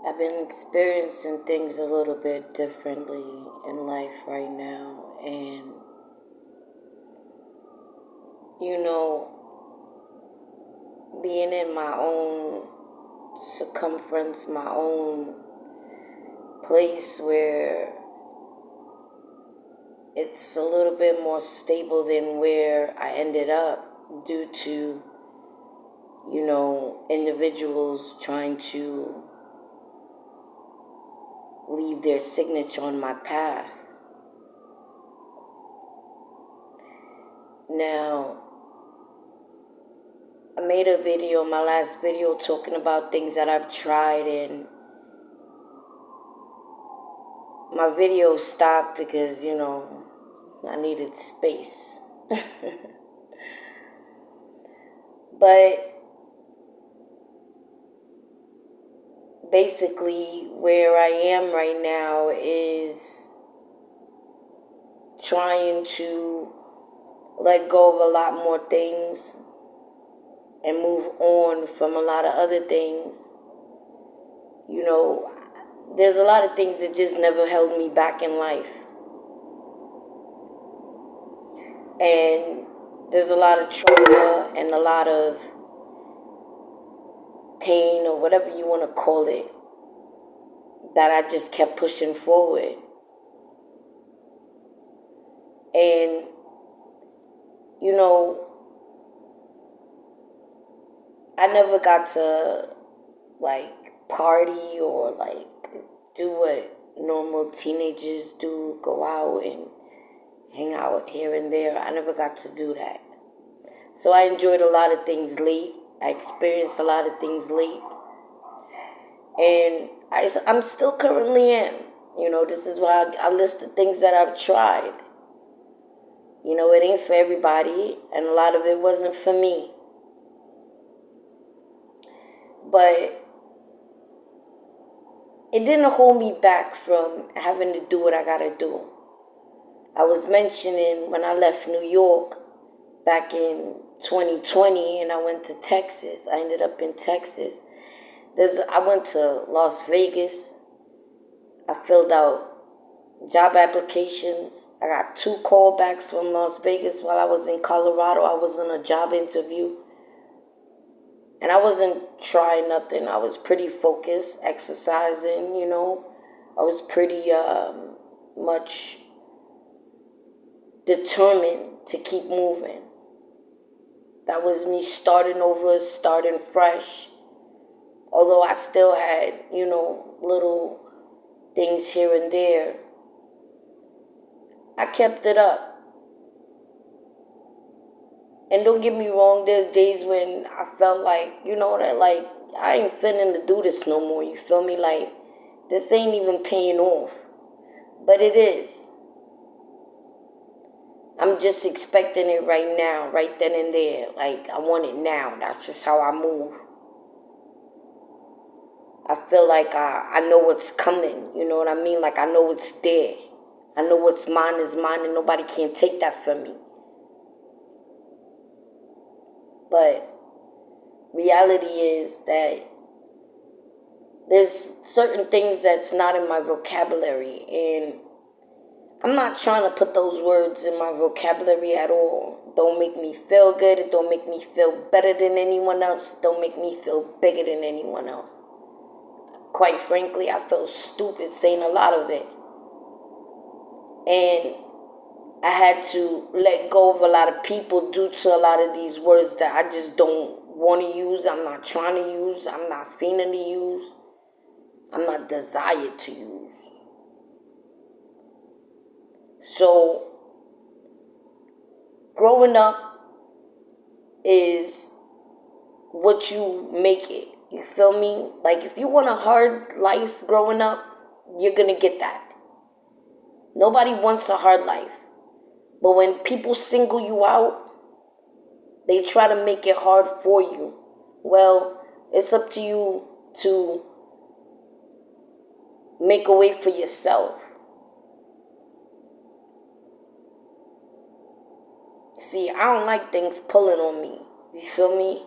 I've been experiencing things a little bit differently in life right now, and being in my own circumference, my own place where it's a little bit more stable than where I ended up due to, individuals trying to leave their signature on my path. Now, I made a video, my last video, talking about things that I've tried, and my video stopped because, I needed space. But basically, where I am right now is trying to let go of a lot more things and move on from a lot of other things. There's a lot of things that just never held me back in life. And there's a lot of trauma and a lot of pain, or whatever you want to call it, that I just kept pushing forward. And, I never got to, party or, do what normal teenagers do, go out and hang out here and there. I never got to do that. So I enjoyed a lot of things late. I experienced a lot of things late. And I'm still currently am. This is why I list the things that I've tried. It ain't for everybody, and a lot of it wasn't for me. But it didn't hold me back from having to do what I gotta do. I was mentioning when I left New York back in 2020 and I went to Texas. I ended up in Texas. I went to Las Vegas. I filled out job applications. I got 2 callbacks from Las Vegas while I was in Colorado. I was on a job interview. And I wasn't trying nothing. I was pretty focused, exercising, I was pretty much determined to keep moving. That was me starting over, starting fresh. Although I still had, little things here and there, I kept it up. And don't get me wrong, there's days when I felt like, I ain't finna to do this no more. You feel me? Like, this ain't even paying off. But it is. I'm just expecting it right now, right then and there. Like, I want it now. That's just how I move. I feel like I know what's coming. You know what I mean? Like, I know it's there. I know what's mine is mine, and nobody can take that from me. But reality is that there's certain things that's not in my vocabulary, and I'm not trying to put those words in my vocabulary at all. Don't make me feel good. It don't make me feel better than anyone else. Don't make me feel bigger than anyone else. Quite frankly, I feel stupid saying a lot of it. And I had to let go of a lot of people due to a lot of these words that I just don't want to use. I'm not trying to use. I'm not feeling to use. I'm not desired to use. So, growing up is what you make it. You feel me? Like, if you want a hard life growing up, you're going to get that. Nobody wants a hard life. But when people single you out, they try to make it hard for you. Well, it's up to you to make a way for yourself. See, I don't like things pulling on me. You feel me?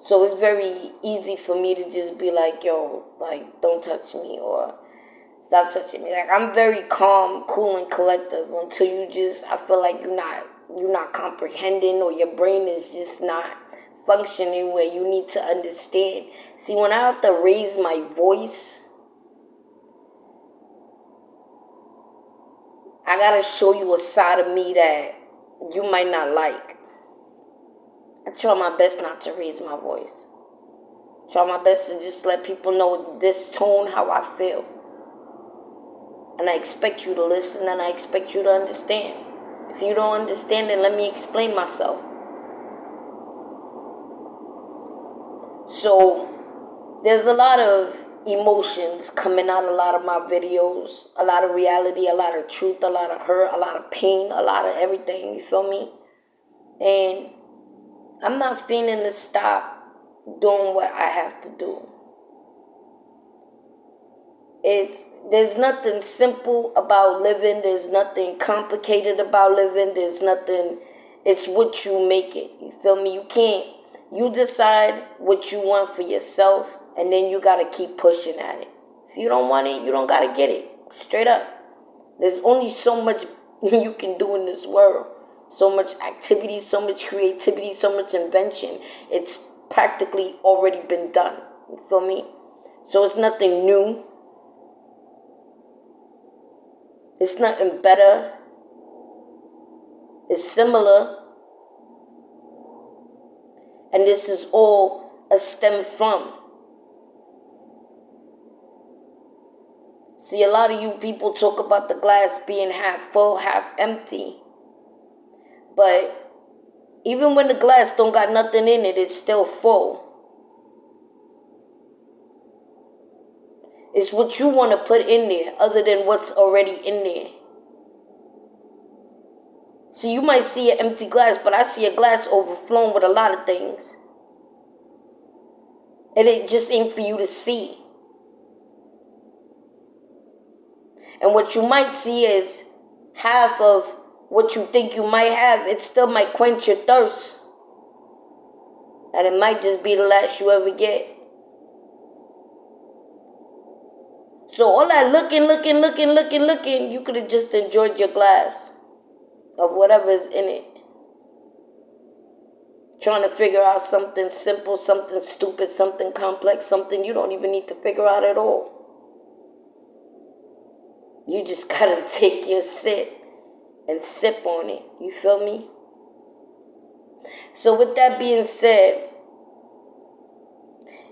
So it's very easy for me to just be like, yo, like, don't touch me or stop touching me. Like, I'm very calm, cool, and collective until I feel like you're not comprehending, or your brain is just not functioning where you need to understand. See, when I have to raise my voice, I gotta show you a side of me that you might not like. I try my best not to raise my voice. Try my best to just let people know this tone, how I feel. And I expect you to listen, and I expect you to understand. If you don't understand, then let me explain myself. So there's a lot of emotions coming out, a lot of my videos, a lot of reality, a lot of truth, a lot of hurt, a lot of pain, a lot of everything, you feel me? And I'm not feeling to stop doing what I have to do. There's nothing simple about living. There's nothing complicated about living. It's what you make it. You feel me? You decide what you want for yourself, and then you gotta keep pushing at it. If you don't want it, you don't gotta get it. Straight up. There's only so much you can do in this world. So much activity, so much creativity, so much invention. It's practically already been done. You feel me? So it's nothing new. It's nothing better. It's similar. And this is all a stem from. See, a lot of you people talk about the glass being half full, half empty. But even when the glass don't got nothing in it, it's still full. It's what you want to put in there other than what's already in there. So you might see an empty glass, but I see a glass overflowing with a lot of things. And it just ain't for you to see. And what you might see is half of what you think you might have. It still might quench your thirst. And it might just be the last you ever get. So all that looking, you could have just enjoyed your glass of whatever's in it. Trying to figure out something simple, something stupid, something complex, something you don't even need to figure out at all. You just gotta take your sit and sip on it. You feel me? So with that being said,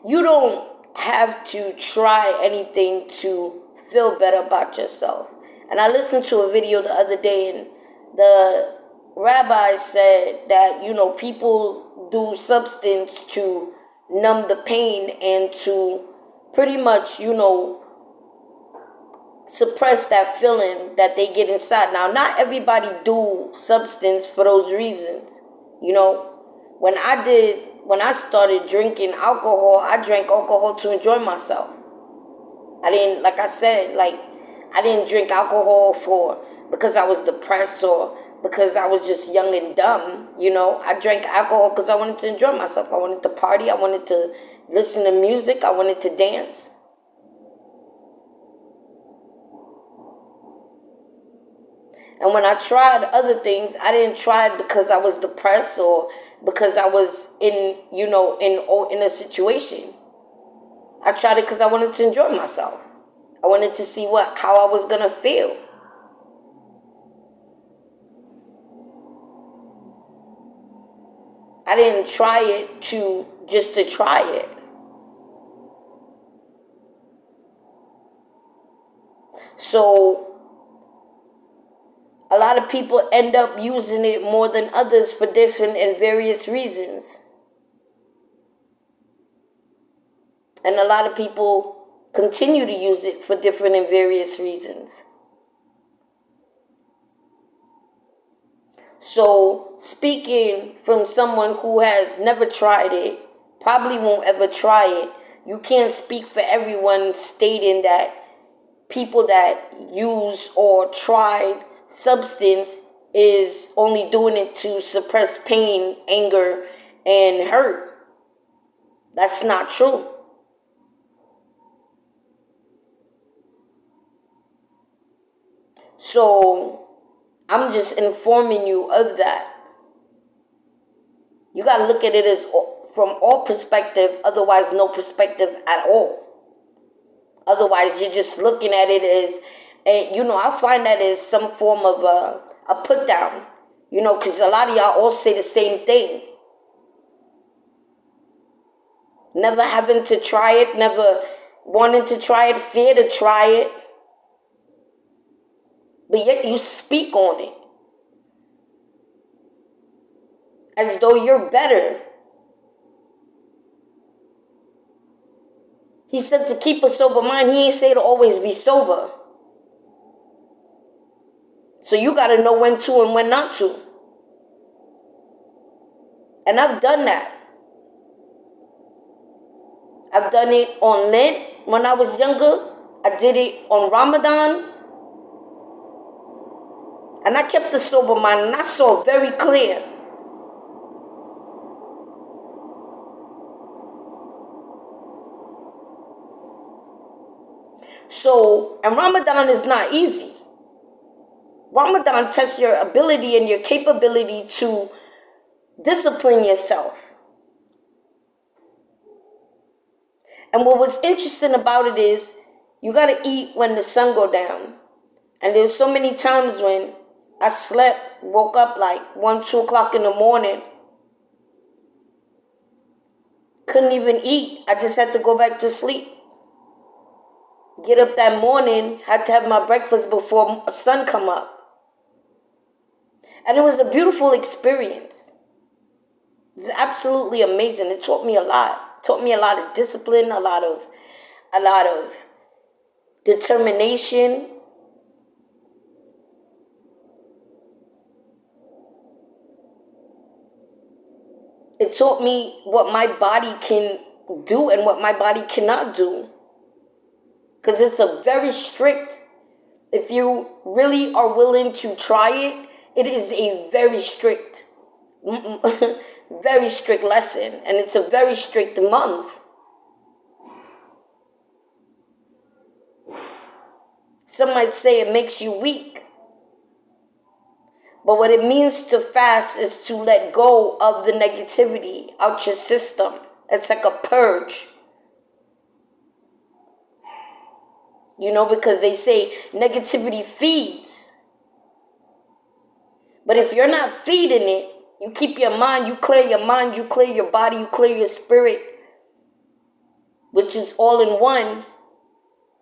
you don't have to try anything to feel better about yourself. And I listened to a video the other day, and the rabbi said that, people do substance to numb the pain and to pretty much, suppress that feeling that they get inside. Now, not everybody do substance for those reasons. When I started drinking alcohol, I drank alcohol to enjoy myself. I didn't drink alcohol because I was depressed or because I was just young and dumb. I drank alcohol because I wanted to enjoy myself. I wanted to party. I wanted to listen to music. I wanted to dance. And when I tried other things, I didn't try it because I was depressed or because I was in a situation. I tried it because I wanted to enjoy myself. I wanted to see how I was gonna feel. I didn't try it just to try it. So a lot of people end up using it more than others for different and various reasons. And a lot of people continue to use it for different and various reasons. So, speaking from someone who has never tried it, probably won't ever try it, you can't speak for everyone stating that people that use or tried substance is only doing it to suppress pain, anger, and hurt. That's not true. So I'm just informing you of that. You got to look at it as from all perspective, otherwise no perspective at all. Otherwise, you're just looking at it as, I find that as some form of a put down, because a lot of y'all all say the same thing. Never having to try it, never wanting to try it, fear to try it. But yet you speak on it as though you're better. He said to keep a sober mind. He ain't say to always be sober. So you got to know when to and when not to. And I've done that. I've done it on Lent when I was younger. I did it on Ramadan. And I kept a sober mind, and I saw very clear. So, and Ramadan is not easy. Ramadan tests your ability and your capability to discipline yourself. And what was interesting about it is you got to eat when the sun go down. And there's so many times when I slept, woke up like 1, 2 o'clock in the morning. Couldn't even eat. I just had to go back to sleep. Get up that morning, had to have my breakfast before the sun come up. And it was a beautiful experience. It's absolutely amazing. It taught me a lot. It taught me a lot of discipline, a lot of determination. It taught me what my body can do and what my body cannot do. Because it's a very strict, if you really are willing to try it, it is a very strict, very strict lesson. And it's a very strict month. Some might say it makes you weak. But what it means to fast is to let go of the negativity out your system. It's like a purge. Because they say negativity feeds. But if you're not feeding it, you keep your mind, you clear your body, you clear your spirit, which is all in one,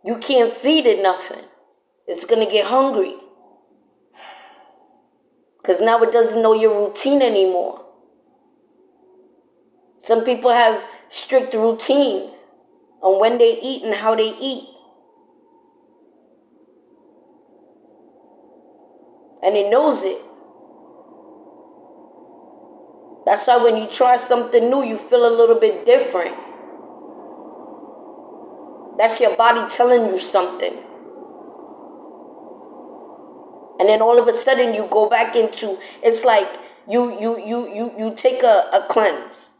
you can't feed it nothing. It's going to get hungry. Because now it doesn't know your routine anymore. Some people have strict routines on when they eat and how they eat. And it knows it. That's why when you try something new, you feel a little bit different. That's your body telling you something. And then all of a sudden you go back into, it's like you take a cleanse.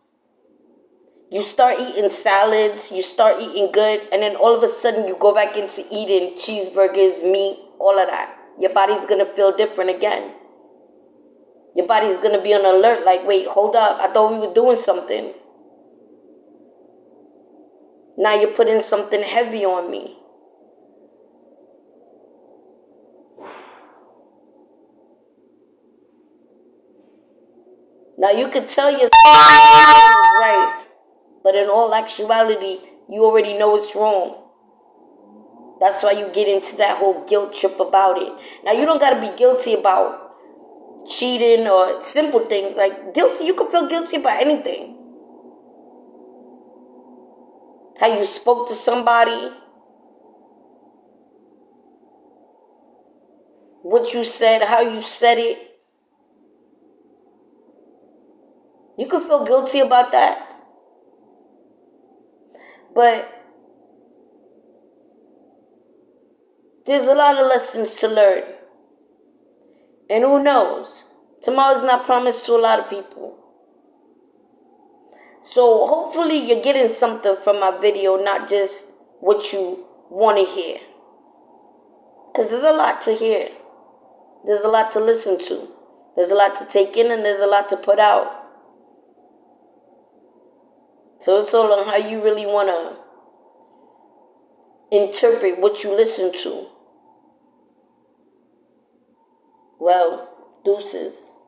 You start eating salads, you start eating good, and then all of a sudden you go back into eating cheeseburgers, meat, all of that. Your body's going to feel different again. Your body's going to be on alert like, wait, hold up, I thought we were doing something. Now you're putting something heavy on me. Now you could tell yourself right, but in all actuality, you already know it's wrong. That's why you get into that whole guilt trip about it. Now you don't got to be guilty about cheating or simple things. Like guilty, you can feel guilty about anything. How you spoke to somebody, what you said, how you said it. You can feel guilty about that. But there's a lot of lessons to learn. And who knows? Tomorrow's not promised to a lot of people. So hopefully you're getting something from my video, not just what you want to hear. Because there's a lot to hear. There's a lot to listen to. There's a lot to take in, and there's a lot to put out. So it's all on how you really want to interpret what you listen to. Well, deuces.